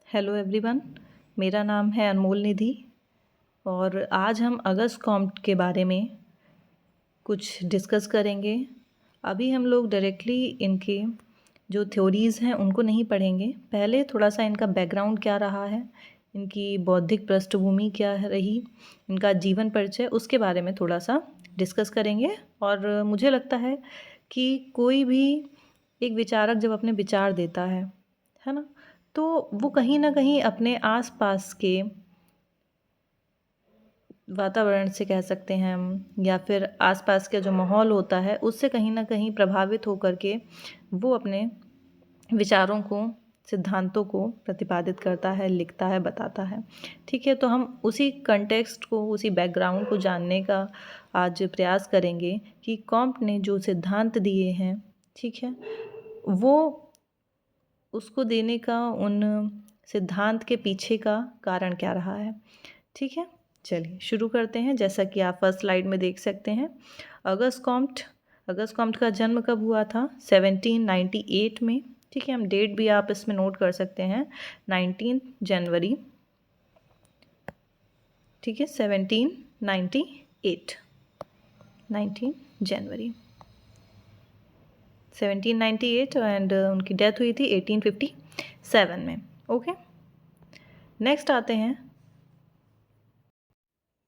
Hello everyone, मेरा नाम है अनमोल निधि और आज हम अगस्त कॉम्ट के बारे में कुछ डिस्कस करेंगे। अभी हम लोग डायरेक्टली इनके जो थ्योरीज़ हैं उनको नहीं पढ़ेंगे। पहले थोड़ा सा इनका बैकग्राउंड क्या रहा है, इनकी बौद्धिक पृष्ठभूमि क्या रही, इनका जीवन परिचय, उसके बारे में थोड़ा सा डिस्कस करेंगे। और मुझे लगता है कि कोई भी एक विचारक जब अपने विचार देता है ना, तो वो कहीं ना कहीं अपने आसपास के वातावरण से कह सकते हैं हम, या फिर आसपास का जो माहौल होता है उससे कहीं ना कहीं प्रभावित होकर के वो अपने विचारों को, सिद्धांतों को प्रतिपादित करता है, लिखता है, बताता है। ठीक है, तो हम उसी कंटेक्स्ट को, उसी बैकग्राउंड को जानने का आज प्रयास करेंगे कि कॉम्ट ने जो सिद्धांत दिए हैं, ठीक है, वो उसको देने का, उन सिद्धांत के पीछे का कारण क्या रहा है। ठीक है, चलिए शुरू करते हैं। जैसा कि आप फर्स्ट स्लाइड में देख सकते हैं, अगस्त कॉम्ट का जन्म कब हुआ था? 1798 में। ठीक है, हम डेट भी आप इसमें नोट कर सकते हैं, 19 जनवरी। ठीक है, 1798, 19 जनवरी 1798, एंड उनकी डेथ हुई थी 1857 में। ओके, नेक्स्ट आते हैं।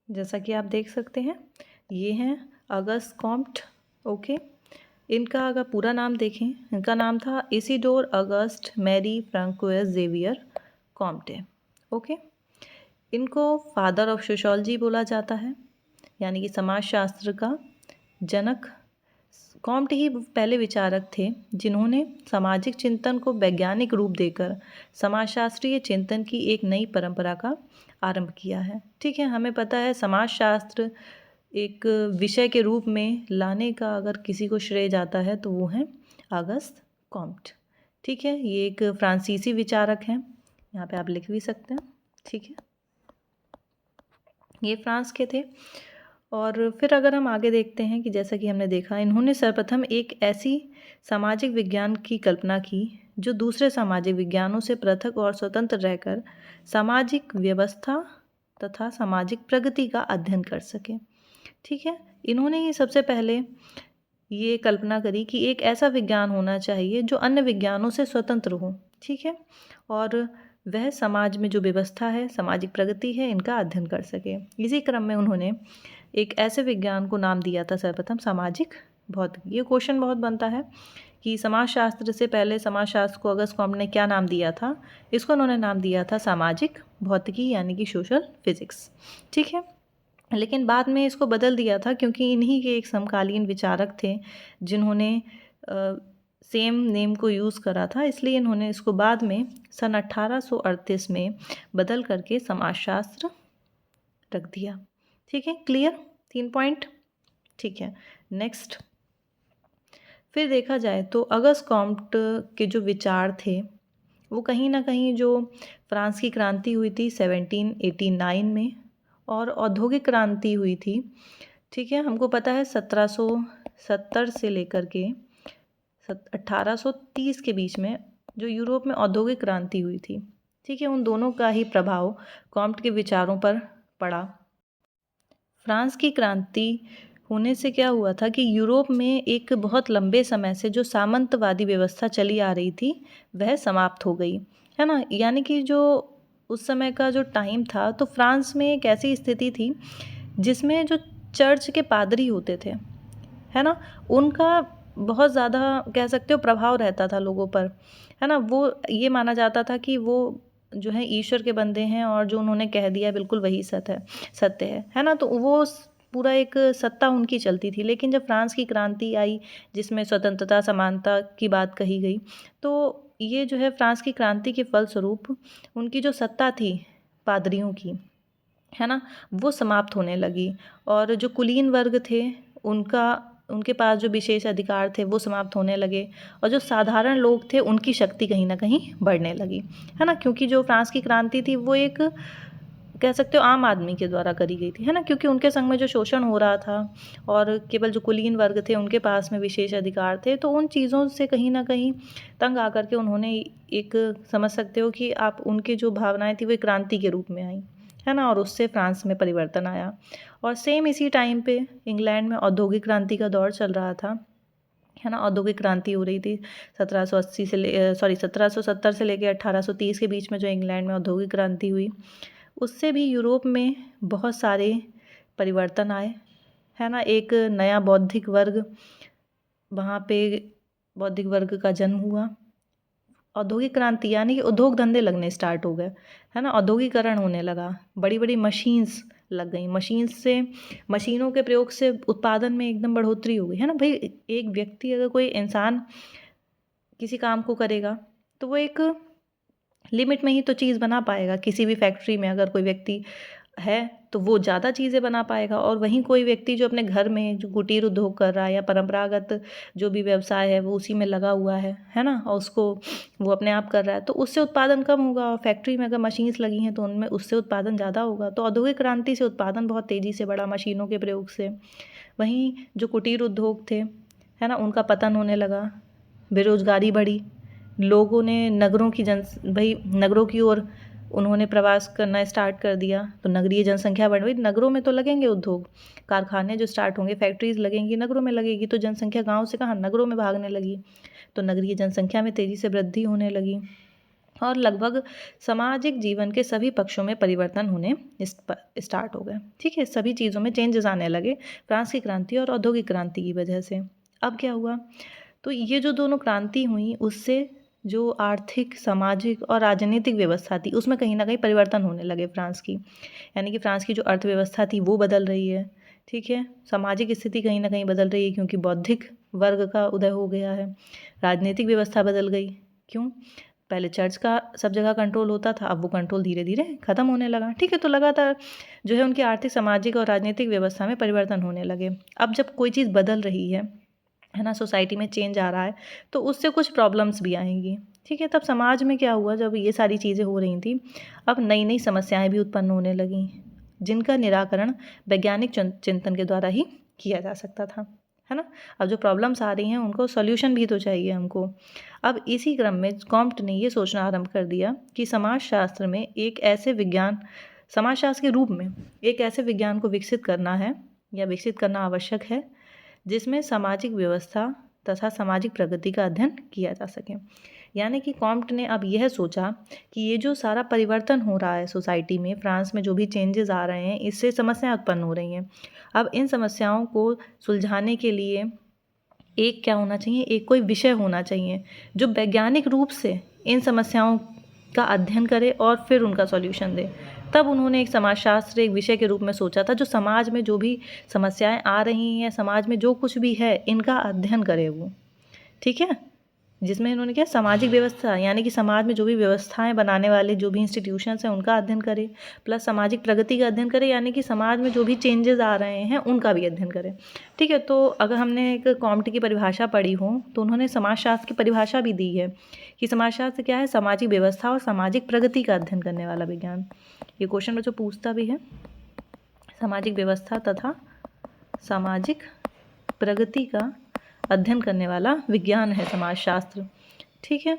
जैसा कि आप देख सकते हैं, ये हैं अगस्त कॉम्ट। ओके, इनका अगर पूरा नाम देखें, इनका नाम था Isidore Auguste Marie Francois Xavier Comte. Okay, इनको फादर ऑफ सोशियोलॉजी बोला जाता है, यानी कि समाजशास्त्र का जनक। कॉम्ट ही पहले विचारक थे जिन्होंने सामाजिक चिंतन को वैज्ञानिक रूप देकर समाजशास्त्रीय चिंतन की एक नई परंपरा का आरंभ किया है। ठीक है, हमें पता है समाजशास्त्र एक विषय के रूप में लाने का अगर किसी को श्रेय जाता है तो वो हैं अगस्त कॉम्ट। ठीक है, ये एक फ्रांसीसी विचारक हैं, यहाँ पे आप लिख भी सकते हैं। ठीक है, ये फ्रांस के थे। और फिर अगर हम आगे देखते हैं कि जैसा कि हमने देखा, इन्होंने सर्वप्रथम एक ऐसी सामाजिक विज्ञान की कल्पना की जो दूसरे सामाजिक विज्ञानों से पृथक और स्वतंत्र रहकर सामाजिक व्यवस्था तथा सामाजिक प्रगति का अध्ययन कर सके। ठीक है, इन्होंने ही सबसे पहले ये कल्पना करी कि एक ऐसा विज्ञान होना चाहिए जो अन्य विज्ञानों से स्वतंत्र हो। ठीक है, और वह समाज में जो व्यवस्था है, सामाजिक प्रगति है, इनका अध्ययन कर सके। इसी क्रम में उन्होंने एक ऐसे विज्ञान को नाम दिया था सर्वप्रथम सामाजिक भौतिकी। ये क्वेश्चन बहुत बनता है कि समाजशास्त्र से पहले समाजशास्त्र को अगस्त कॉम्ट ने क्या नाम दिया था? इसको उन्होंने नाम दिया था सामाजिक भौतिकी, यानी कि सोशल फिजिक्स। ठीक है, लेकिन बाद में इसको बदल दिया था क्योंकि इन्हीं के एक समकालीन विचारक थे जिन्होंने सेम नेम को यूज़ करा था, इसलिए इन्होंने इसको बाद में सन 1838 में बदल करके समाजशास्त्र रख दिया। ठीक है, क्लियर? 3 पॉइंट। ठीक है, नेक्स्ट। फिर देखा जाए तो अगस्त कॉम्ट के जो विचार थे वो कहीं ना कहीं, जो फ्रांस की क्रांति हुई थी 1789 में और औद्योगिक क्रांति हुई थी, ठीक है, हमको पता है 1770 से लेकर के 1830 के बीच में जो यूरोप में औद्योगिक क्रांति हुई थी, ठीक है, उन दोनों का ही प्रभाव कॉम्ट के विचारों पर पड़ा। फ्रांस की क्रांति होने से क्या हुआ था कि यूरोप में एक बहुत लंबे समय से जो सामंतवादी व्यवस्था चली आ रही थी वह समाप्त हो गई, है ना। यानी कि जो उस समय का जो टाइम था, तो फ्रांस में एक ऐसी स्थिति थी जिसमें जो चर्च के पादरी होते थे, है ना, उनका बहुत ज़्यादा कह सकते हो प्रभाव रहता था लोगों पर, है ना। वो ये माना जाता था कि वो जो है ईश्वर के बंदे हैं और जो उन्होंने कह दिया बिल्कुल वही सत्य है ना। तो वो पूरा एक सत्ता उनकी चलती थी। लेकिन जब फ्रांस की क्रांति आई जिसमें स्वतंत्रता, समानता की बात कही गई, तो ये जो है फ्रांस की क्रांति के फलस्वरूप उनकी जो सत्ता थी पादरियों की, है ना, वो समाप्त होने लगी। और जो कुलीन वर्ग थे उनके पास जो विशेष अधिकार थे वो समाप्त होने लगे, और जो साधारण लोग थे उनकी शक्ति कहीं ना कहीं बढ़ने लगी, है ना। क्योंकि जो फ्रांस की क्रांति थी वो एक कह सकते हो आम आदमी के द्वारा करी गई थी, है ना, क्योंकि उनके संग में जो शोषण हो रहा था और केवल जो कुलीन वर्ग थे उनके पास में विशेष अधिकार थे, तो उन चीज़ों से कहीं ना कहीं तंग आकर के उन्होंने एक समझ सकते हो कि आप उनकी जो भावनाएं थी वो एक क्रांति के रूप में आई, है ना, और उससे फ्रांस में परिवर्तन आया। और सेम इसी टाइम पे इंग्लैंड में औद्योगिक क्रांति का दौर चल रहा था, है ना, औद्योगिक क्रांति हो रही थी 1770 से लेकर 1830 के बीच में जो इंग्लैंड में औद्योगिक क्रांति हुई, उससे भी यूरोप में बहुत सारे परिवर्तन आए, है ना। एक नया बौद्धिक वर्ग, वहाँ पे बौद्धिक वर्ग का जन्म हुआ। औद्योगिक क्रांति यानी कि उद्योग धंधे लगने स्टार्ट हो गए, है ना, औद्योगिकरण होने लगा, बड़ी बड़ी मशीन्स लग गई, मशीनों के प्रयोग से उत्पादन में एकदम बढ़ोतरी हो गई, है ना। भाई एक व्यक्ति, अगर कोई इंसान किसी काम को करेगा तो वो एक लिमिट में ही तो चीज़ बना पाएगा। किसी भी फैक्ट्री में अगर कोई व्यक्ति है तो वो ज़्यादा चीज़ें बना पाएगा, और वहीं कोई व्यक्ति जो अपने घर में जो कुटीर उद्योग कर रहा है या परंपरागत जो भी व्यवसाय है वो उसी में लगा हुआ है ना, और उसको वो अपने आप कर रहा है, तो उससे उत्पादन कम होगा। और फैक्ट्री में अगर मशीन्स लगी हैं तो उनमें उससे उत्पादन ज़्यादा होगा। तो औद्योगिक क्रांति से उत्पादन बहुत तेज़ी से बढ़ा मशीनों के प्रयोग से। वहीं जो कुटीर उद्योग थे, है ना, उनका पतन होने लगा, बेरोजगारी बढ़ी, लोगों ने नगरों की ओर उन्होंने प्रवास करना स्टार्ट कर दिया, तो नगरीय जनसंख्या बढ़ गई। नगरों में तो लगेंगे उद्योग, कारखाने जो स्टार्ट होंगे, फैक्ट्रीज लगेंगी, नगरों में लगेगी, तो जनसंख्या गांव से कहाँ नगरों में भागने लगी, तो नगरीय जनसंख्या में तेज़ी से वृद्धि होने लगी, और लगभग सामाजिक जीवन के सभी पक्षों में परिवर्तन होने स्टार्ट हो गए। ठीक है, सभी चीज़ों में चेंजेस आने लगे फ्रांस की क्रांति और औद्योगिक क्रांति की वजह से। अब क्या हुआ, तो ये जो दोनों क्रांति हुई उससे जो आर्थिक, सामाजिक और राजनीतिक व्यवस्था थी उसमें कहीं ना कहीं परिवर्तन होने लगे फ्रांस की। यानी कि फ्रांस की जो अर्थव्यवस्था थी वो बदल रही है, ठीक है, सामाजिक स्थिति कहीं ना कहीं बदल रही है क्योंकि बौद्धिक वर्ग का उदय हो गया है। राजनीतिक व्यवस्था बदल गई, क्यों, पहले चर्च का सब जगह कंट्रोल होता था, अब वो कंट्रोल धीरे धीरे खत्म होने लगा। ठीक है, तो लगातार जो है उनकी आर्थिक, सामाजिक और राजनीतिक व्यवस्था में परिवर्तन होने लगे। अब जब कोई चीज़ बदल रही है ना, सोसाइटी में चेंज आ रहा है, तो उससे कुछ प्रॉब्लम्स भी आएंगी। ठीक है, तब समाज में क्या हुआ, जब ये सारी चीज़ें हो रही थी, अब नई नई समस्याएं भी उत्पन्न होने लगीं, जिनका निराकरण वैज्ञानिक चिंतन के द्वारा ही किया जा सकता था, है ना। अब जो प्रॉब्लम्स आ रही हैं उनको सॉल्यूशन भी तो चाहिए हमको। अब इसी क्रम में कॉम्ट ने ये सोचना आरंभ कर दिया कि समाजशास्त्र के रूप में एक ऐसे विज्ञान को विकसित करना है या विकसित करना आवश्यक है जिसमें सामाजिक व्यवस्था तथा सामाजिक प्रगति का अध्ययन किया जा सके। यानी कि कॉम्ट ने अब यह सोचा कि ये जो सारा परिवर्तन हो रहा है सोसाइटी में, फ्रांस में जो भी चेंजेस आ रहे हैं, इससे समस्याएं उत्पन्न हो रही हैं। अब इन समस्याओं को सुलझाने के लिए एक क्या होना चाहिए, एक कोई विषय होना चाहिए जो वैज्ञानिक रूप से इन समस्याओं का अध्ययन करे और फिर उनका सॉल्यूशन दे। तब उन्होंने एक समाजशास्त्र एक विषय के रूप में सोचा था जो समाज में जो भी समस्याएं आ रही हैं, समाज में जो कुछ भी है, इनका अध्ययन करे वो। ठीक है, जिसमें इन्होंने क्या, सामाजिक व्यवस्था यानी कि समाज में जो भी व्यवस्थाएं बनाने वाले जो भी इंस्टीट्यूशंस हैं उनका अध्ययन करे, प्लस सामाजिक प्रगति का अध्ययन करे, यानी कि समाज में जो भी चेंजेस आ रहे हैं उनका भी अध्ययन करे। ठीक है, तो अगर हमने एक कॉम्ट की परिभाषा पढ़ी हो तो उन्होंने समाजशास्त्र की परिभाषा भी दी है कि समाजशास्त्र क्या है, सामाजिक व्यवस्था और सामाजिक प्रगति का अध्ययन करने वाला विज्ञान। ये क्वेश्चन बच्चों पूछता भी है, सामाजिक व्यवस्था तथा सामाजिक प्रगति का अध्ययन करने वाला विज्ञान है समाजशास्त्र। ठीक है,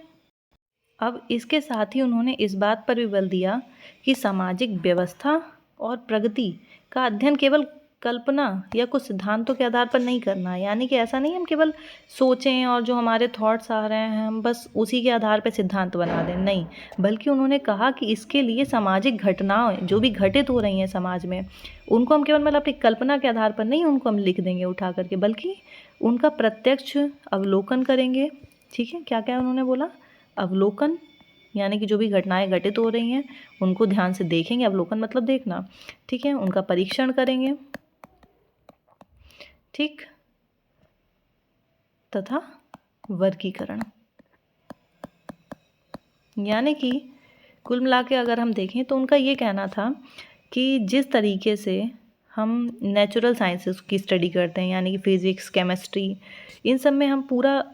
अब इसके साथ ही उन्होंने इस बात पर भी बल दिया कि सामाजिक व्यवस्था और प्रगति का अध्ययन केवल कल्पना या कुछ सिद्धांतों के आधार पर नहीं करना है। यानी कि ऐसा नहीं हम केवल सोचें और जो हमारे थॉट्स आ रहे हैं हम बस उसी के आधार पर सिद्धांत बना दें, नहीं, बल्कि उन्होंने कहा कि इसके लिए सामाजिक घटनाएं जो भी घटित हो रही हैं समाज में, उनको हम केवल अपनी कल्पना के आधार पर नहीं उनको हम लिख देंगे उठा करके, बल्कि उनका प्रत्यक्ष अवलोकन करेंगे। ठीक है, क्या क्या उन्होंने बोला, अवलोकन यानी कि जो भी घटनाएं घटित हो रही हैं उनको ध्यान से देखेंगे, अवलोकन मतलब देखना। ठीक है, उनका परीक्षण करेंगे, ठीक, तथा वर्गीकरण। यानी कि कुल मिला के अगर हम देखें तो उनका ये कहना था कि जिस तरीके से हम नेचुरल साइंसेस की स्टडी करते हैं, यानी कि फिजिक्स, केमिस्ट्री, इन सब में हम पूरा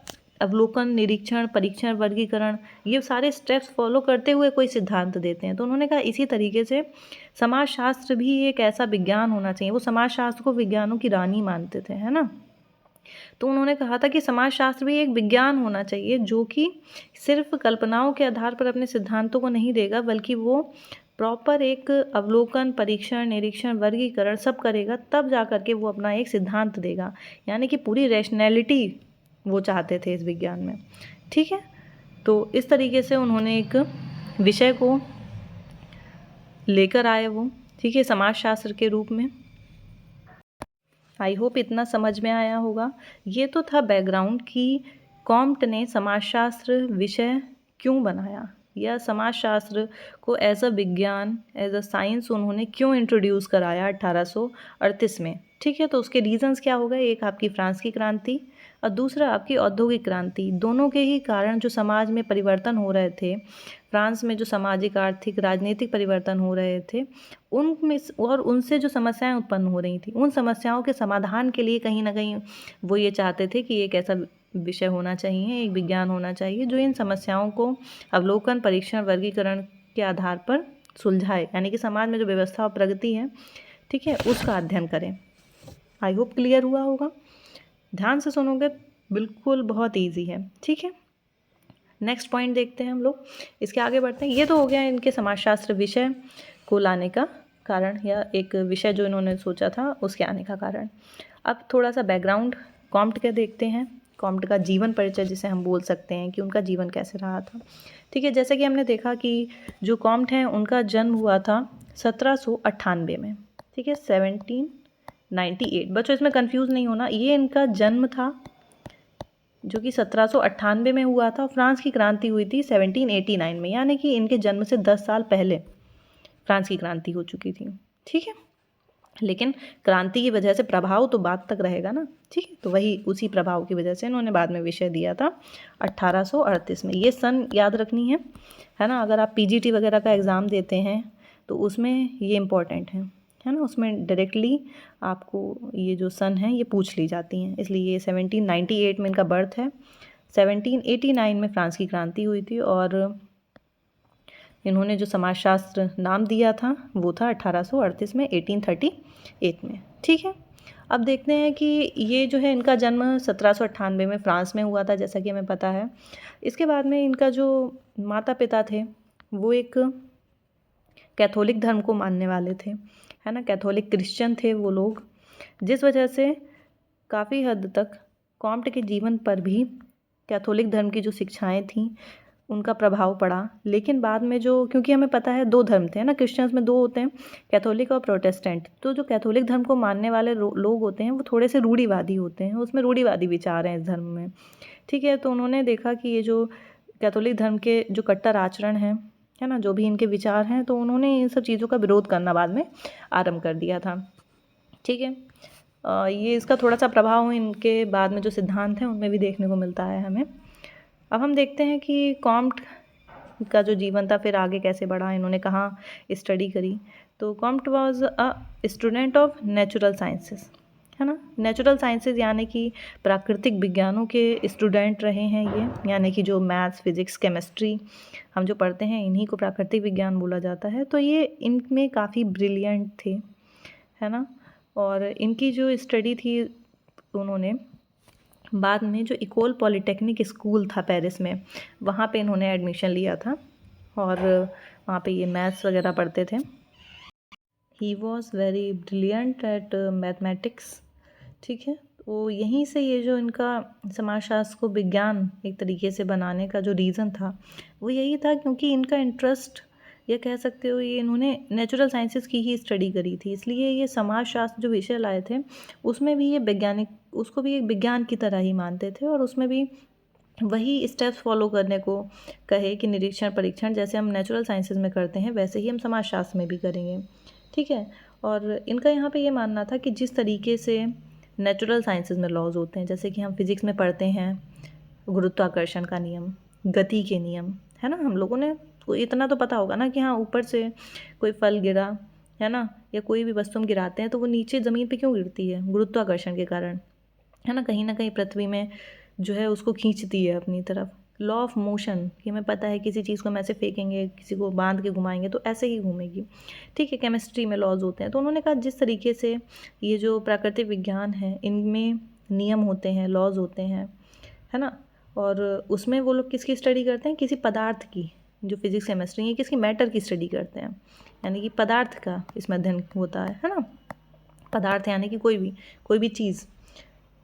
अवलोकन, निरीक्षण, परीक्षण, वर्गीकरण, ये सारे स्टेप्स फॉलो करते हुए कोई सिद्धांत देते हैं, तो उन्होंने कहा इसी तरीके से समाजशास्त्र भी एक ऐसा विज्ञान होना चाहिए। वो समाजशास्त्र को विज्ञानों की रानी मानते थे, है ना, तो उन्होंने कहा था कि समाजशास्त्र भी एक विज्ञान होना चाहिए जो कि सिर्फ कल्पनाओं के आधार पर अपने सिद्धांतों को नहीं देगा, बल्कि वो प्रॉपर एक अवलोकन, परीक्षण, निरीक्षण, वर्गीकरण सब करेगा, तब जा कर के वो अपना एक सिद्धांत देगा। यानी कि पूरी रैशनैलिटी वो चाहते थे इस विज्ञान में। ठीक है, तो इस तरीके से उन्होंने एक विषय को लेकर आए वो, ठीक है, समाजशास्त्र के रूप में। आई होप इतना समझ में आया होगा। ये तो था बैकग्राउंड कि कॉम्ट ने समाजशास्त्र विषय क्यों बनाया, या समाजशास्त्र को एज अ विज्ञान, एज अ साइंस उन्होंने क्यों इंट्रोड्यूस कराया 1838 में। ठीक है, तो उसके रीजंस क्या हो गए, एक आपकी फ्रांस की क्रांति और दूसरा आपकी औद्योगिक क्रांति। दोनों के ही कारण जो समाज में परिवर्तन हो रहे थे, फ्रांस में जो सामाजिक, आर्थिक, राजनीतिक परिवर्तन हो रहे थे, उनमें और उनसे जो समस्याएं उत्पन्न हो रही थी, उन समस्याओं के समाधान के लिए कहीं ना कहीं वो ये चाहते थे कि एक ऐसा विषय होना चाहिए, एक विज्ञान होना चाहिए जो इन समस्याओं को अवलोकन, परीक्षण, वर्गीकरण के आधार पर सुलझाए, यानी कि समाज में जो व्यवस्था और प्रगति है, ठीक है, उसका अध्ययन करें। आई होप क्लियर हुआ होगा। ध्यान से सुनोगे, बिल्कुल बहुत ईजी है। ठीक है, नेक्स्ट पॉइंट देखते हैं हम लोग, इसके आगे बढ़ते हैं। ये तो हो गया इनके समाजशास्त्र विषय को लाने का कारण, या एक विषय जो इन्होंने सोचा था उसके आने का कारण। अब थोड़ा सा बैकग्राउंड कॉम्ट का देखते हैं, कॉम्ट का जीवन परिचय जिसे हम बोल सकते हैं कि उनका जीवन कैसे रहा था। ठीक है, जैसे कि हमने देखा कि जो कॉम्ट हैं उनका जन्म हुआ था 1798 में। ठीक है, 1798। बच्चों इसमें कंफ्यूज नहीं होना, ये इनका जन्म था जो कि 1798 में हुआ था। फ्रांस की क्रांति हुई थी 1789 में, यानी कि इनके जन्म से 10 साल पहले फ्रांस की क्रांति हो चुकी थी। ठीक है, लेकिन क्रांति की वजह से प्रभाव तो बाद तक रहेगा ना। ठीक है, तो वही उसी प्रभाव की वजह से इन्होंने बाद में विषय दिया था 1838 में। ये सन याद रखनी है ना। अगर आप पीजीटी वगैरह का एग्ज़ाम देते हैं तो उसमें ये इम्पॉर्टेंट है ना, उसमें डायरेक्टली आपको ये जो सन है ये पूछ ली जाती हैं। इसलिए ये 1798 में इनका बर्थ है, 1789 में फ्रांस की क्रांति हुई थी, और इन्होंने जो समाजशास्त्र नाम दिया था वो था 1838 में, 1838 में। ठीक है, अब देखते हैं कि ये जो है इनका जन्म 1798 में फ्रांस में हुआ था, जैसा कि हमें पता है। इसके बाद में इनका जो माता पिता थे वो एक कैथोलिक धर्म को मानने वाले थे, है ना, कैथोलिक क्रिश्चियन थे वो लोग, जिस वजह से काफ़ी हद तक कॉम्ट के जीवन पर भी कैथोलिक धर्म की जो शिक्षाएं थीं उनका प्रभाव पड़ा। लेकिन बाद में जो, क्योंकि हमें पता है 2 धर्म थे ना, क्रिश्चियंस में 2 होते हैं, कैथोलिक और प्रोटेस्टेंट। तो जो कैथोलिक धर्म को मानने वाले लोग होते हैं वो थोड़े से रूढ़िवादी होते हैं, उसमें रूढ़िवादी विचार हैं इस धर्म में। ठीक है, तो उन्होंने देखा कि ये जो कैथोलिक धर्म के जो कट्टर आचरण हैं, है ना, जो भी इनके विचार हैं, तो उन्होंने इन सब चीज़ों का विरोध करना बाद में आरंभ कर दिया था। ठीक है, ये इसका थोड़ा सा प्रभाव इनके बाद में जो सिद्धांत हैं उनमें भी देखने को मिलता है हमें। अब हम देखते हैं कि कॉम्ट का जो जीवन था फिर आगे कैसे बढ़ा, इन्होंने कहाँ स्टडी करी। तो Comte was a student of natural sciences, है ना, नेचुरल साइंसेस यानी कि प्राकृतिक विज्ञानों के स्टूडेंट रहे हैं ये, यानी कि जो मैथ्स, फिजिक्स, केमिस्ट्री हम जो पढ़ते हैं इन्हीं को प्राकृतिक विज्ञान बोला जाता है। तो ये इनमें काफ़ी ब्रिलियंट थे, है ना, और इनकी जो स्टडी थी उन्होंने बाद में जो इकोल पॉलीटेक्निक स्कूल था पेरिस में, वहाँ पे इन्होंने एडमिशन लिया था, और वहाँ पे ये मैथ्स वगैरह पढ़ते थे। He was very brilliant at mathematics. ठीक है, तो यहीं से ये जो इनका समाजशास्त्र को विज्ञान एक तरीके से बनाने का जो रीज़न था वो यही था, क्योंकि इनका इंटरेस्ट, या कह सकते हो ये इन्होंने नेचुरल साइंसेस की ही स्टडी करी थी, इसलिए ये समाजशास्त्र जो विषय लाए थे उसमें भी ये वैज्ञानिक, उसको भी एक विज्ञान की तरह ही मानते थे, और उसमें भी वही स्टेप्स फॉलो करने को कहे कि निरीक्षण, परीक्षण जैसे हम नेचुरल साइंसेस में करते हैं वैसे ही हम समाजशास्त्र में भी करेंगे। ठीक है, और इनका यहाँ पे ये मानना था कि जिस तरीके से नेचुरल साइंसेस में लॉज होते हैं, जैसे कि हम फिज़िक्स में पढ़ते हैं गुरुत्वाकर्षण का नियम, गति के नियम, है ना, हम लोगों ने इतना तो पता होगा ना कि हाँ, ऊपर से कोई फल गिरा, है ना, या कोई भी वस्तु हम गिराते हैं तो वो नीचे ज़मीन पे क्यों गिरती है, गुरुत्वाकर्षण के कारण, है ना, कहीं ना कहीं पृथ्वी में जो है उसको खींचती है अपनी तरफ। लॉ ऑफ मोशन, कि हमें पता है किसी चीज़ को हम ऐसे फेंकेंगे, किसी को बांध के घुमाएंगे तो ऐसे ही घूमेगी। ठीक है, केमिस्ट्री में लॉज होते हैं। तो उन्होंने कहा जिस तरीके से ये जो प्राकृतिक विज्ञान है इनमें नियम होते हैं, लॉज होते हैं, है ना। और उसमें वो लोग किसकी स्टडी करते हैं, किसी पदार्थ की, जो फिजिक्स केमिस्ट्री है किसकी, मैटर की स्टडी करते हैं, यानी कि पदार्थ का इसमें अध्ययन होता है ना। पदार्थ यानी कि कोई भी चीज़।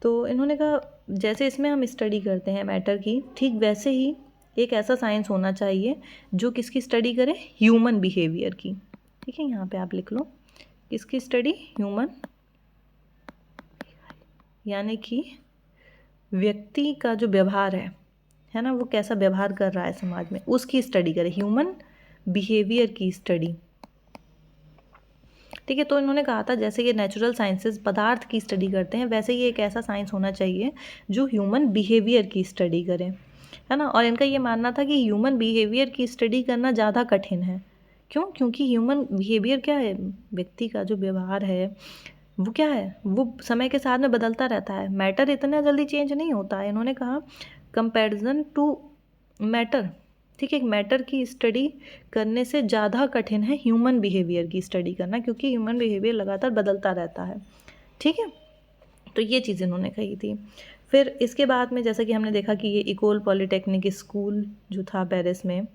तो इन्होंने कहा जैसे इसमें हम स्टडी करते हैं मैटर की, ठीक वैसे ही एक ऐसा साइंस होना चाहिए जो किसकी स्टडी करे, ह्यूमन बिहेवियर की। ठीक है, यहाँ पे आप लिख लो किसकी स्टडी, ह्यूमन, यानी कि व्यक्ति का जो व्यवहार है ना, वो कैसा व्यवहार कर रहा है समाज में, उसकी स्टडी करे, ह्यूमन बिहेवियर की स्टडी। ठीक है, तो इन्होंने कहा था जैसे ये नेचुरल साइंसेस पदार्थ की स्टडी करते हैं, वैसे ही एक ऐसा साइंस होना चाहिए जो ह्यूमन बिहेवियर की स्टडी करे, है ना। और इनका ये मानना था कि ह्यूमन बिहेवियर की स्टडी करना ज़्यादा कठिन है। क्यों? क्योंकि ह्यूमन बिहेवियर क्या है, व्यक्ति का जो व्यवहार है वो क्या है, वो समय के साथ में बदलता रहता है, मैटर इतना जल्दी चेंज नहीं होता है। इन्होंने कहा कंपैरिजन टू मैटर, ठीक है, एक मैटर की स्टडी करने से ज़्यादा कठिन है ह्यूमन बिहेवियर की स्टडी करना, क्योंकि ह्यूमन बिहेवियर लगातार बदलता रहता है। ठीक है, तो ये चीज़ इन्होंने कही थी। फिर इसके बाद में जैसा कि हमने देखा कि ये इकोल पॉलीटेक्निक स्कूल जो था पेरिस में,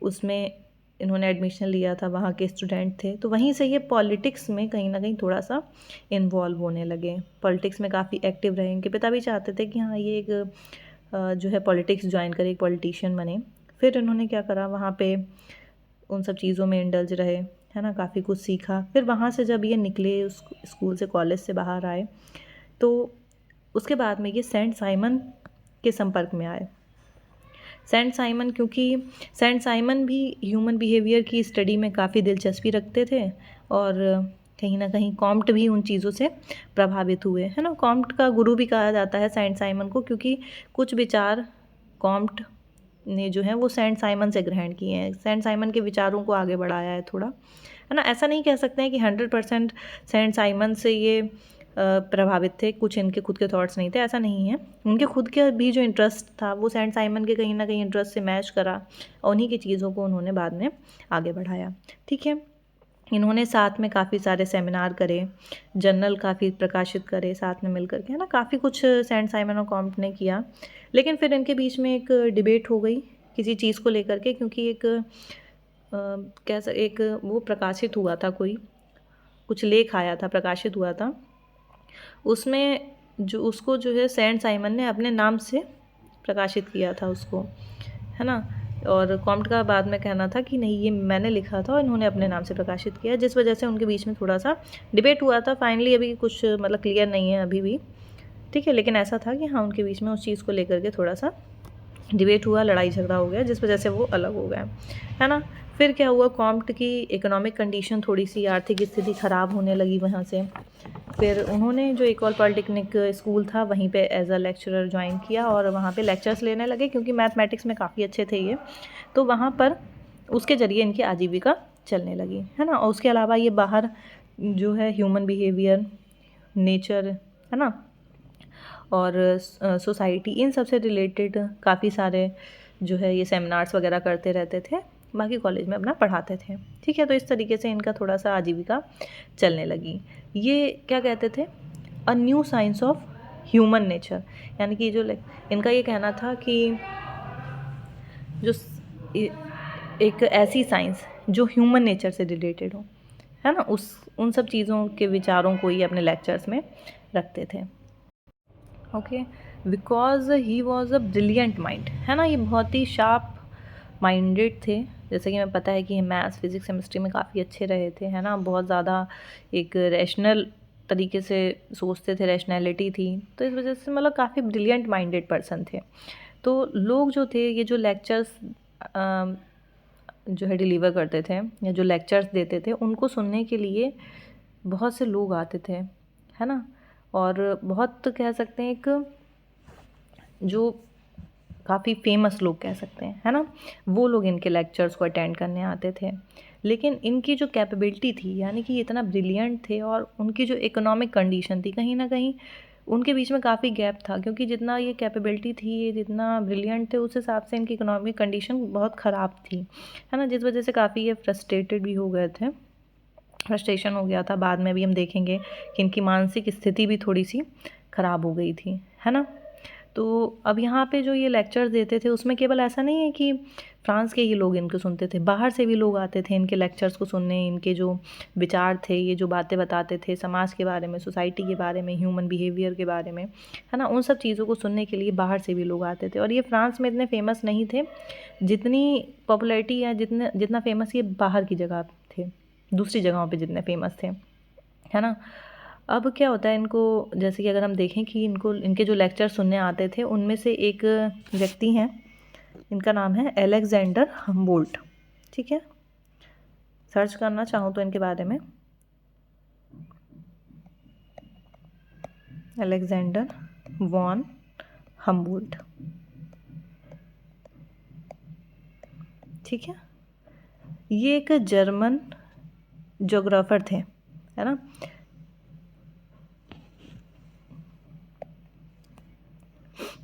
उसमें इन्होंने एडमिशन लिया था, वहाँ के स्टूडेंट थे, तो वहीं से ये पॉलिटिक्स में कहीं ना कहीं थोड़ा सा इन्वॉल्व होने लगे, पॉलिटिक्स में काफ़ी एक्टिव रहे। इनके पिता भी चाहते थे कि हाँ ये एक जो है पॉलिटिक्स ज्वाइन करे, एक पॉलिटिशियन बने। फिर इन्होंने क्या करा, वहाँ पे उन सब चीज़ों में इंडल्ज रहे, है ना, काफ़ी कुछ सीखा। फिर वहाँ से जब ये निकले उस स्कूल से, कॉलेज से बाहर आए, तो उसके बाद में ये सेंट साइमन के संपर्क में आए। सेंट साइमन, क्योंकि सेंट साइमन भी ह्यूमन बिहेवियर की स्टडी में काफ़ी दिलचस्पी रखते थे, और कहीं ना कहीं कॉम्ट भी उन चीज़ों से प्रभावित हुए, है ना। कॉम्ट का गुरु भी कहा जाता है सेंट साइमन को, क्योंकि कुछ विचार कॉम्ट ने जो है वो सेंट साइमन से ग्रहण किए हैं, सेंट साइमन के विचारों को आगे बढ़ाया है थोड़ा, है ना। ऐसा नहीं कह सकते हैं कि 100% सेंट साइमन से ये प्रभावित थे, कुछ इनके खुद के थॉट्स नहीं थे, ऐसा नहीं है। उनके खुद के भी जो इंटरेस्ट था वो सेंट साइमन के कहीं ना कहीं इंटरेस्ट से मैच करा, और उन्हीं की चीज़ों को उन्होंने बाद में आगे बढ़ाया। ठीक है, इन्होंने साथ में काफ़ी सारे सेमिनार करे, जर्नल काफ़ी प्रकाशित करे साथ में मिल करके, है ना, काफ़ी कुछ सेंट साइमन और कॉम्ट ने किया। लेकिन फिर इनके बीच में एक डिबेट हो गई किसी चीज़ को लेकर के, क्योंकि एक वो प्रकाशित हुआ था, कुछ लेख आया था, प्रकाशित हुआ था, उसमें उसको जो है सेंट साइमन ने अपने नाम से प्रकाशित किया था उसको, है ना। और कॉम्ट का बाद में कहना था कि नहीं ये मैंने लिखा था और इन्होंने अपने नाम से प्रकाशित किया, जिस वजह से उनके बीच में थोड़ा सा डिबेट हुआ था। फाइनली अभी कुछ मतलब क्लियर नहीं है अभी भी, ठीक है, लेकिन ऐसा था कि हाँ उनके बीच में उस चीज़ को लेकर के थोड़ा सा डिबेट हुआ, लड़ाई झगड़ा हो गया, जिस वजह से वो अलग हो गए, है ना। फिर क्या हुआ, कॉम्ट की इकोनॉमिक कंडीशन, थोड़ी सी आर्थिक स्थिति ख़राब होने लगी वहाँ से। फिर उन्होंने जो इकोल पॉलिटेक्निक स्कूल था वहीं पे एज अ लेक्चरर ज्वाइन किया, और वहाँ पे लेक्चर्स लेने लगे, क्योंकि मैथमेटिक्स में काफ़ी अच्छे थे ये, तो वहाँ पर उसके ज़रिए इनकी आजीविका चलने लगी, है ना। और उसके अलावा ये बाहर जो है ह्यूमन बिहेवियर, नेचर, है ना, और सोसाइटी, इन सब से रिलेटेड काफ़ी सारे जो है ये सेमिनार्स वगैरह करते रहते थे, बाकी कॉलेज में अपना पढ़ाते थे। ठीक है, तो इस तरीके से इनका थोड़ा सा आजीविका चलने लगी। ये क्या कहते थे, a new science of human nature, यानी कि जो इनका ये कहना था कि जो एक ऐसी साइंस जो ह्यूमन नेचर से रिलेटेड हो, है ना, उन सब चीज़ों के विचारों को ये अपने लेक्चर्स में रखते थे। Okay, because he was a brilliant mind, है ना, ये बहुत ही शार्प माइंडेड थे। जैसे कि हमें पता है कि मैथ्स, फिजिक्स, केमिस्ट्री में काफ़ी अच्छे रहे थे, है ना, बहुत ज़्यादा एक रैशनल तरीके से सोचते थे, रैशनैलिटी थी, तो इस वजह से मतलब काफ़ी ब्रिलियंट माइंडेड पर्सन थे। तो लोग जो थे, ये जो लेक्चर्स जो है डिलीवर करते थे या जो लेक्चर्स देते थे, उनको सुनने के लिए बहुत से लोग आते थे, है ना। और बहुत कह सकते हैं एक जो काफ़ी फेमस लोग कह सकते हैं, है ना, वो लोग इनके लेक्चर्स को अटेंड करने आते थे। लेकिन इनकी जो कैपेबिलिटी थी, यानी कि इतना ब्रिलियंट थे, और उनकी जो इकोनॉमिक कंडीशन थी, कहीं ना कहीं उनके बीच में काफ़ी गैप था, क्योंकि जितना ये कैपेबिलिटी थी, ये जितना ब्रिलियंट थे, उस हिसाब से इनकी इकोनॉमिक कंडीशन बहुत ख़राब थी, है ना, जिस वजह से काफ़ी ये फ्रस्ट्रेटेड भी हो गए थे, फ्रस्ट्रेशन हो गया था। बाद में भी हम देखेंगे कि इनकी मानसिक स्थिति भी थोड़ी सी ख़राब हो गई थी, है ना। तो अब यहाँ पे जो ये लेक्चर्स देते थे उसमें केवल ऐसा नहीं है कि फ्रांस के ही लोग इनको सुनते थे, बाहर से भी लोग आते थे इनके लेक्चर्स को सुनने, इनके जो विचार थे, ये जो बातें बताते थे समाज के बारे में, सोसाइटी के बारे में, ह्यूमन बिहेवियर के बारे में, है ना, उन सब चीज़ों को सुनने के लिए बाहर से भी लोग आते थे। और ये फ्रांस में इतने फेमस नहीं थे जितनी पॉपुलैरिटी या जितना फेमस ये बाहर की जगह थे, दूसरी जगहों पे जितने फेमस थे, है ना। अब क्या होता है इनको, जैसे कि अगर हम देखें कि इनको इनके जो लेक्चर सुनने आते थे उनमें से एक व्यक्ति हैं, इनका नाम है अलेक्जेंडर हम्बोल्ट। ठीक है, सर्च करना चाहूँ तो इनके बारे में, अलेक्जेंडर वॉन हम्बोल्ट। ठीक है, ये एक जर्मन ज्योग्राफर थे, है ना।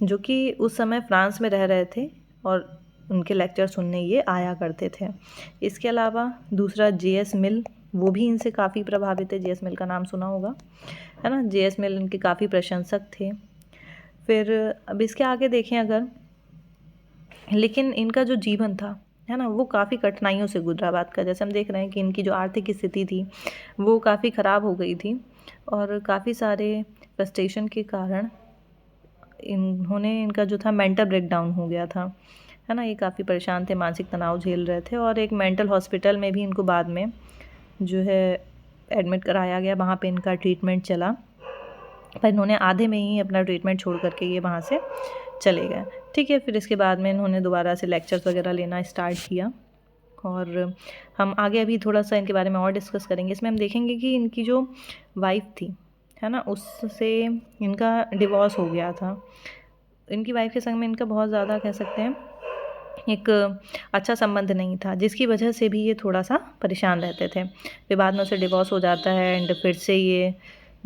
जो कि उस समय फ्रांस में रह रहे थे और उनके लेक्चर सुनने ये आया करते थे। इसके अलावा दूसरा जे.एस. मिल, वो भी इनसे काफ़ी प्रभावित है। जे.एस. मिल का नाम सुना होगा, है ना। जे.एस. मिल इनके काफ़ी प्रशंसक थे। फिर अब इसके आगे देखें अगर, लेकिन इनका जो जीवन था, है ना, वो काफ़ी कठिनाइयों से गुजरा। बात का जैसे हम देख रहे हैं कि इनकी जो आर्थिक स्थिति थी वो काफ़ी ख़राब हो गई थी और काफ़ी सारे फ्रस्ट्रेशन के कारण इनका जो था मेंटल ब्रेकडाउन हो गया था, है ना। ये काफ़ी परेशान थे, मानसिक तनाव झेल रहे थे और एक मेंटल हॉस्पिटल में भी इनको बाद में जो है एडमिट कराया गया, वहाँ पे इनका ट्रीटमेंट चला। पर इन्होंने आधे में ही अपना ट्रीटमेंट छोड़ करके ये वहाँ से चले गए। ठीक है, फिर इसके बाद में इन्होंने दोबारा से लेक्चर्स वगैरह लेना स्टार्ट किया और हम आगे अभी थोड़ा सा इनके बारे में और डिस्कस करेंगे। इसमें हम देखेंगे कि इनकी जो वाइफ थी, है ना, उससे इनका डिवोर्स हो गया था। इनकी वाइफ के संग में इनका बहुत ज़्यादा कह सकते हैं एक अच्छा संबंध नहीं था, जिसकी वजह से भी ये थोड़ा सा परेशान रहते थे। फिर बाद में उसे डिवोर्स हो जाता है एंड फिर से ये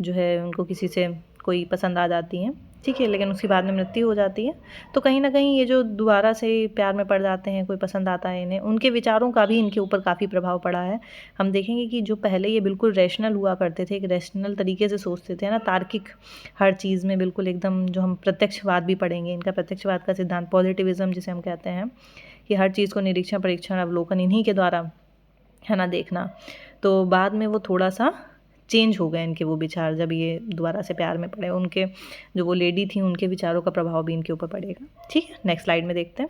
जो है उनको किसी से कोई पसंद आ जाती हैं, ठीक है, लेकिन उसके बाद में मृत्यु हो जाती है। तो कहीं ना कहीं ये जो दोबारा से प्यार में पड़ जाते हैं, कोई पसंद आता है इन्हें, उनके विचारों का भी इनके ऊपर काफ़ी प्रभाव पड़ा है। हम देखेंगे कि जो पहले ये बिल्कुल रैशनल हुआ करते थे, एक रैशनल तरीके से सोचते थे, ना, तार्किक, हर चीज़ में बिल्कुल एकदम, जो हम प्रत्यक्षवाद भी पढ़ेंगे, इनका प्रत्यक्षवाद का सिद्धांत, पॉजिटिविज्म जिसे हम कहते हैं, कि हर चीज़ को निरीक्षण, परीक्षण, अवलोकन इन्हीं के द्वारा, है ना, देखना। तो बाद में वो थोड़ा सा चेंज हो गए इनके वो विचार, जब ये दोबारा से प्यार में पड़े। उनके जो वो लेडी थी उनके विचारों का प्रभाव भी इनके ऊपर पड़ेगा। ठीक है, नेक्स्ट स्लाइड में देखते हैं।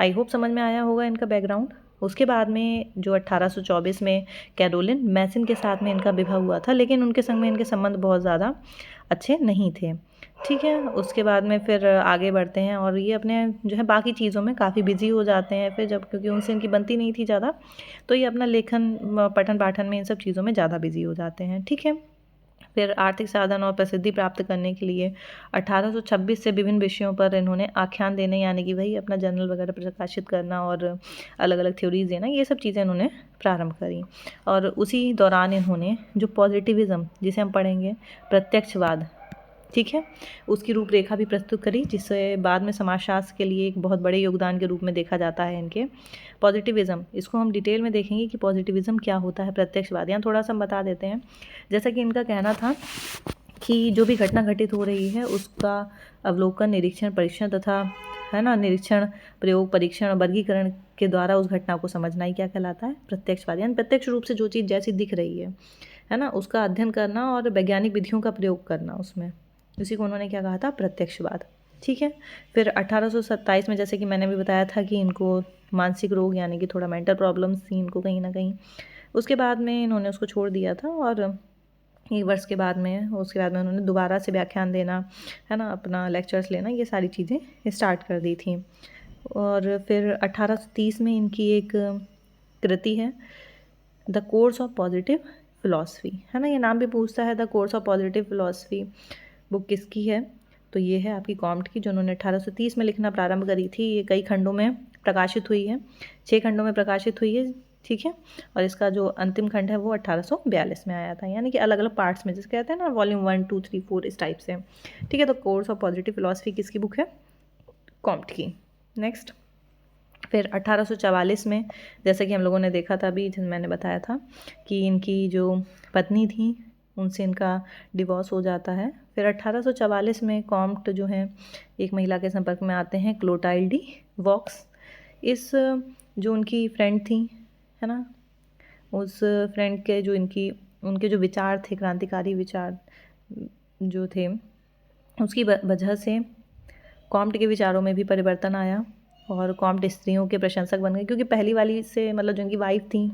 आई होप समझ में आया होगा इनका बैकग्राउंड। उसके बाद में जो 1824 में कैरोलिन मैसिन के साथ में इनका विवाह हुआ था, लेकिन उनके संग में इनके संबंध बहुत ज़्यादा अच्छे नहीं थे। ठीक है, उसके बाद में फिर आगे बढ़ते हैं और ये अपने जो है बाकी चीज़ों में काफ़ी बिजी हो जाते हैं। फिर जब, क्योंकि उनसे इनकी बनती नहीं थी ज़्यादा, तो ये अपना लेखन, पठन पाठन में, इन सब चीज़ों में ज़्यादा बिजी हो जाते हैं। ठीक है, फिर आर्थिक साधन और प्रसिद्धि प्राप्त करने के लिए 1826 से विभिन्न विषयों पर इन्होंने आख्यान देने, यानी कि वही अपना जर्नल वगैरह प्रकाशित करना और अलग अलग थ्योरीज देना, ये सब चीज़ें इन्होंने प्रारंभ करी। और उसी दौरान इन्होंने जो पॉजिटिविज़्म, जिसे हम पढ़ेंगे प्रत्यक्षवाद, ठीक है, उसकी रूपरेखा भी प्रस्तुत करी, जिससे बाद में समाजशास्त्र के लिए एक बहुत बड़े योगदान के रूप में देखा जाता है इनके। पॉजिटिविज़्म, इसको हम डिटेल में देखेंगे कि पॉजिटिविज़्म क्या होता है, प्रत्यक्षवाद। यहाँ थोड़ा सा हम बता देते हैं। जैसा कि इनका कहना था कि जो भी घटना घटित हो रही है उसका अवलोकन, निरीक्षण, परीक्षण तथा, है ना, निरीक्षण, प्रयोग, परीक्षण और वर्गीकरण के द्वारा उस घटना को समझना ही क्या कहलाता है, प्रत्यक्षवाद। यानी प्रत्यक्ष रूप से जो चीज़ जैसी दिख रही है ना, उसका अध्ययन करना और वैज्ञानिक विधियों का प्रयोग करना उसमें, उसी को उन्होंने क्या कहा था, प्रत्यक्षवाद। ठीक है, फिर 1827 में, जैसे कि मैंने भी बताया था कि इनको मानसिक रोग, यानी कि थोड़ा मेंटल प्रॉब्लम्स थी इनको कहीं ना कहीं। उसके बाद में इन्होंने उसको छोड़ दिया था और एक वर्ष के बाद में, उसके बाद में उन्होंने दोबारा से व्याख्यान देना, है ना, अपना लेक्चर्स लेना, ये सारी चीज़ें स्टार्ट कर दी थी। और फिर 1830 में इनकी एक कृति है, the course of positive philosophy, है ना। ये नाम भी पूछता है, the course of positive philosophy book किसकी है, तो ये है आपकी कॉम्ट की, जो उन्होंने 1830 में लिखना प्रारंभ करी थी। ये कई खंडों में प्रकाशित हुई है, 6 खंडों में प्रकाशित हुई है। ठीक है, और इसका जो अंतिम खंड है वो 1842 में आया था, यानी कि अलग अलग पार्ट्स में, जिसे कहते हैं ना वॉल्यूम 1, 2, 3, 4 इस टाइप से। ठीक है, तो कोर्स ऑफ पॉजिटिव फिलॉसफी किसकी बुक है, कॉम्ट की। नेक्स्ट, फिर 1844 में, जैसे कि हम लोगों ने देखा था अभी, मैंने बताया था कि इनकी जो पत्नी थी उनसे इनका डिवोर्स हो जाता है। फिर 1844 में कॉम्ट जो हैं एक महिला के संपर्क में आते हैं, क्लोटाइल्डी वॉक्स। इस जो उनकी फ्रेंड थी, है ना, उस फ्रेंड के जो उनके जो विचार थे, क्रांतिकारी विचार जो थे, उसकी वजह से कॉम्ट के विचारों में भी परिवर्तन आया और कॉम्ट स्त्रियों के प्रशंसक बन गए, क्योंकि पहली वाली से मतलब जो इनकी वाइफ थी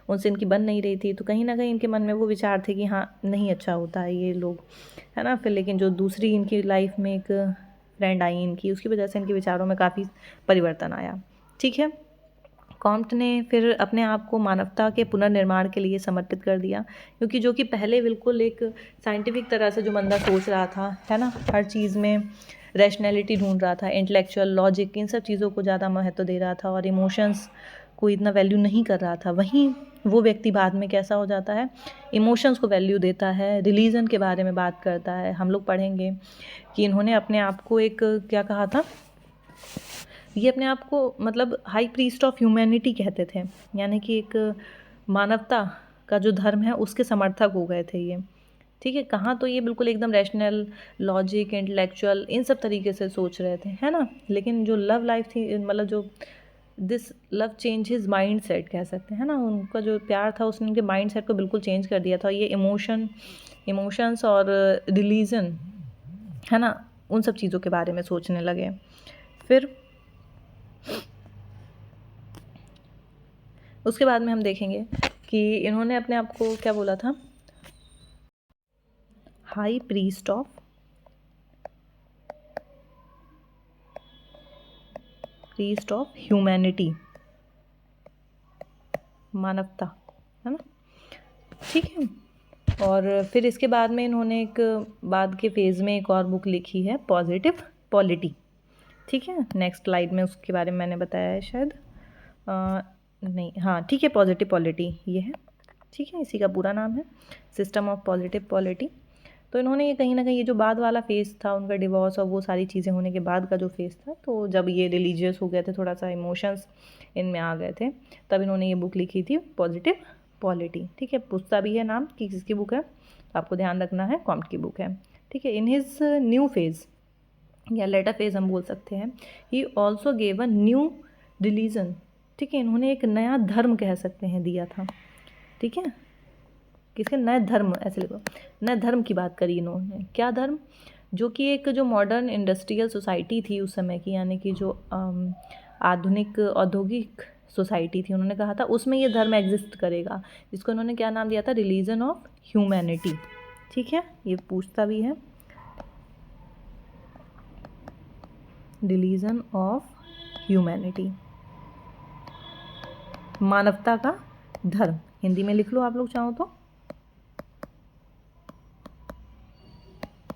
उनसे इनकी बन नहीं रही थी, तो कहीं ना कहीं इनके मन में वो विचार थे कि हाँ नहीं अच्छा होता है ये लोग, है ना। फिर लेकिन जो दूसरी इनकी लाइफ में एक फ्रेंड आई इनकी, उसकी वजह से इनके विचारों में काफ़ी परिवर्तन आया। ठीक है, कॉम्ट ने फिर अपने आप को मानवता के पुनर्निर्माण के लिए समर्पित कर दिया, क्योंकि जो कि पहले बिल्कुल एक साइंटिफिक तरह से जो बंदा सोच रहा था, है ना, हर चीज़ में रैशनैलिटी ढूंढ रहा था, इंटेलेक्चुअल लॉजिक इन सब चीज़ों को ज़्यादा महत्व दे रहा था और इमोशंस को इतना वैल्यू नहीं कर रहा था, वहीं वो व्यक्ति बाद में कैसा हो जाता है, इमोशंस को वैल्यू देता है, रिलीजन के बारे में बात करता है। हम लोग पढ़ेंगे कि इन्होंने अपने आप को एक क्या कहा था, ये अपने आप को मतलब हाई प्रीस्ट ऑफ ह्यूमैनिटी कहते थे, यानी कि एक मानवता का जो धर्म है उसके समर्थक हो गए थे ये। ठीक है, कहाँ तो ये बिल्कुल एकदम रैशनल, लॉजिक, इंटेलेक्चुअल इन सब तरीके से सोच रहे थे, है ना, लेकिन जो लव लाइफ थी, मतलब जो this love change his mind set कह सकते हैं ना, उनका जो प्यार था उसने उनके माइंड सेट को बिल्कुल चेंज कर दिया था। ये इमोशंस और रिलीजन, है ना, उन सब चीज़ों के बारे में सोचने लगे। फिर उसके बाद में हम देखेंगे कि इन्होंने अपने आप को क्या बोला था, हाई प्रीस्ट ऑफ ह्यूमैनिटी, मानवता, है ना। ठीक है, और फिर इसके बाद में इन्होंने एक बाद के फेज़ में एक और बुक लिखी है, पॉजिटिव पॉलिटी। ठीक है, नेक्स्ट स्लाइड में उसके बारे में मैंने बताया है शायद, नहीं, हाँ ठीक है, पॉजिटिव पॉलिटी ये है। ठीक है, इसी का पूरा नाम है सिस्टम ऑफ पॉजिटिव पॉलिटी। तो इन्होंने ये कहीं ना कहीं ये जो बाद वाला फेज़ था उनका डिवोर्स और वो सारी चीज़ें होने के बाद का जो फेज़ था, तो जब ये रिलीजियस हो गए थे, थोड़ा सा इमोशंस इनमें आ गए थे, तब इन्होंने ये बुक लिखी थी, पॉजिटिव पॉलिटी। ठीक है, पूछता भी है नाम कि किसकी बुक है, तो आपको ध्यान रखना है कॉम्ट की बुक है। ठीक है, इन हिज न्यू फेज़ या लेटर फेज़ हम बोल सकते हैं, he also gave a new religion. ठीक है, इन्होंने एक नया धर्म कह सकते हैं दिया था। ठीक है, किसके, नए धर्म, ऐसे लिखो, नए धर्म की बात करी इन्होंने। क्या धर्म, जो कि एक जो मॉडर्न इंडस्ट्रियल सोसाइटी थी उस समय की, यानी कि जो आधुनिक औद्योगिक सोसाइटी थी, उन्होंने कहा था उसमें ये धर्म एग्जिस्ट करेगा, जिसको उन्होंने क्या नाम दिया था, रिलीजन ऑफ ह्यूमैनिटी। ठीक है, ये पूछता भी है, रिलीजन ऑफ ह्यूमैनिटी, मानवता का धर्म, हिंदी में लिख लो आप लोग चाहो तो।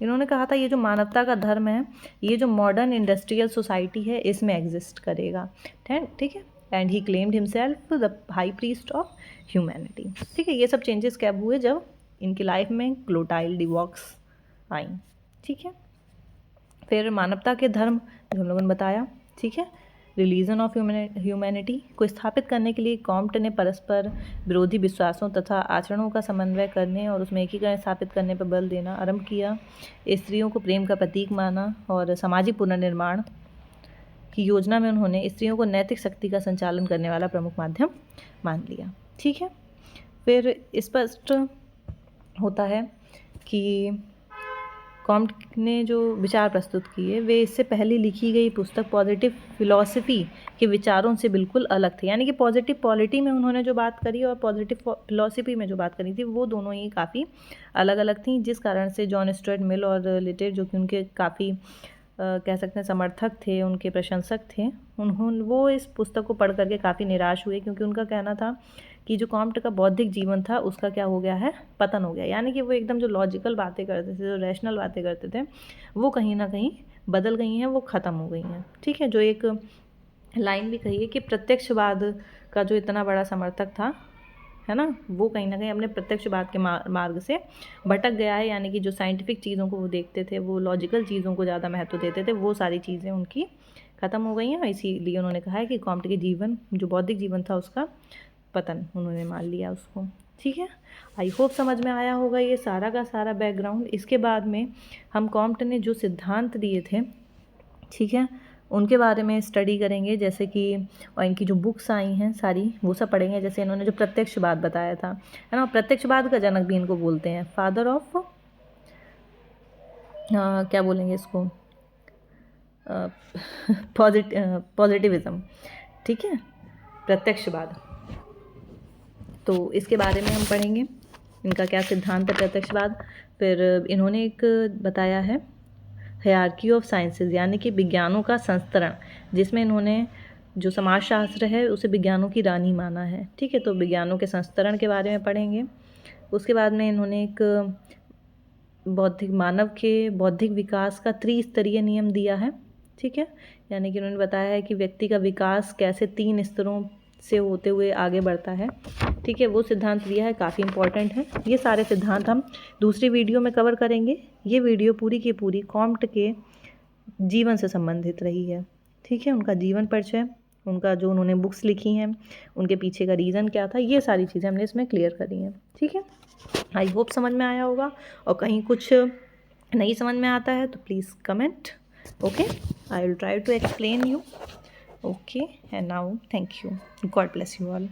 इन्होंने कहा था ये जो मानवता का धर्म है, ये जो मॉडर्न इंडस्ट्रियल सोसाइटी है इसमें एग्जिस्ट करेगा। ठीक है, and he claimed himself the high priest of humanity. ठीक है, ये सब चेंजेस कब हुए, जब इनकी लाइफ में क्लोटाइल्डी वॉक्स आई। ठीक है, फिर मानवता के धर्म जो हम लोगों ने बताया। ठीक है, रिलीजन ऑफ ह्यूमैनिटी को स्थापित करने के लिए कॉम्ट ने परस्पर विरोधी विश्वासों तथा आचरणों का समन्वय करने और उसमें एकीकरण स्थापित करने पर बल देना आरंभ किया। स्त्रियों को प्रेम का प्रतीक माना और सामाजिक पुनर्निर्माण की योजना में उन्होंने स्त्रियों को नैतिक शक्ति का संचालन करने वाला प्रमुख माध्यम मान लिया। ठीक है, फिर स्पष्ट होता है कि कॉम्ट ने जो विचार प्रस्तुत किए वे इससे पहले लिखी गई पुस्तक पॉजिटिव फिलॉसफी के विचारों से बिल्कुल अलग थे, यानी कि पॉजिटिव पॉलिटी में उन्होंने जो बात करी और पॉजिटिव फिलॉसफी में जो बात करी थी वो दोनों ही काफ़ी अलग अलग थी, जिस कारण से जॉन स्टुअर्ट मिल और लिटेर, जो कि उनके काफ़ी कह सकते हैं समर्थक थे, उनके प्रशंसक थे, वो इस पुस्तक को पढ़ करके काफ़ी निराश हुए, क्योंकि उनका कहना था कि जो कॉम्ट का बौद्धिक जीवन था उसका क्या हो गया है, पतन हो गया, यानी कि वो एकदम जो लॉजिकल बातें करते थे, जो रैशनल बातें करते थे, वो कहीं ना कहीं बदल गई हैं, वो ख़त्म हो गई हैं। ठीक है, जो एक लाइन भी कही है कि प्रत्यक्षवाद का जो इतना बड़ा समर्थक था, है ना, वो कहीं ना कहीं अपने प्रत्यक्षवाद के मार्ग से भटक गया है, यानी कि जो साइंटिफिक चीज़ों को वो देखते थे, वो लॉजिकल चीज़ों को ज़्यादा महत्व देते थे, वो सारी चीज़ें उनकी ख़त्म हो गई हैं। इसीलिए उन्होंने कहा है कि कॉम्ट के जीवन, जो बौद्धिक जीवन था उसका पतन उन्होंने मान लिया उसको। ठीक है, आई होप समझ में आया होगा ये सारा का सारा बैकग्राउंड। इसके बाद में हम कॉम्ट ने जो सिद्धांत दिए थे, ठीक है, उनके बारे में स्टडी करेंगे, जैसे कि और इनकी जो बुक्स आई हैं सारी वो सब पढ़ेंगे। जैसे इन्होंने जो प्रत्यक्षवाद बताया था, है ना, प्रत्यक्षवाद का जनक भी इनको बोलते हैं, फादर ऑफ क्या बोलेंगे इसको, पॉजिटिविज्म। ठीक है, प्रत्यक्षवाद। तो इसके बारे में हम पढ़ेंगे, इनका क्या सिद्धांत है प्रत्यक्षवाद। फिर इन्होंने एक बताया है हायरार्की ऑफ साइंसेज, यानी कि विज्ञानों का संस्तरण, जिसमें इन्होंने जो समाजशास्त्र है उसे विज्ञानों की रानी माना है। ठीक है, तो विज्ञानों के संस्तरण के बारे में पढ़ेंगे। उसके बाद में इन्होंने एक मानव के बौद्धिक विकास का त्रिस्तरीय नियम दिया है। ठीक है, यानी कि उन्होंने बताया है कि व्यक्ति का विकास कैसे 3 स्तरों से होते हुए आगे बढ़ता है। ठीक है, वो सिद्धांत दिया है, काफ़ी इंपॉर्टेंट है। ये सारे सिद्धांत हम दूसरी वीडियो में कवर करेंगे। ये वीडियो पूरी की पूरी कॉम्ट के जीवन से संबंधित रही है। ठीक है, उनका जीवन परिचय, उनका जो उन्होंने बुक्स लिखी हैं, उनके पीछे का रीज़न क्या था, ये सारी चीज़ें हमने इसमें क्लियर करी हैं। ठीक है, आई होप समझ में आया होगा। और कहीं कुछ नहीं समझ में आता है तो please comment. Okay, I will try to explain you. Okay, and now thank you, God bless you all.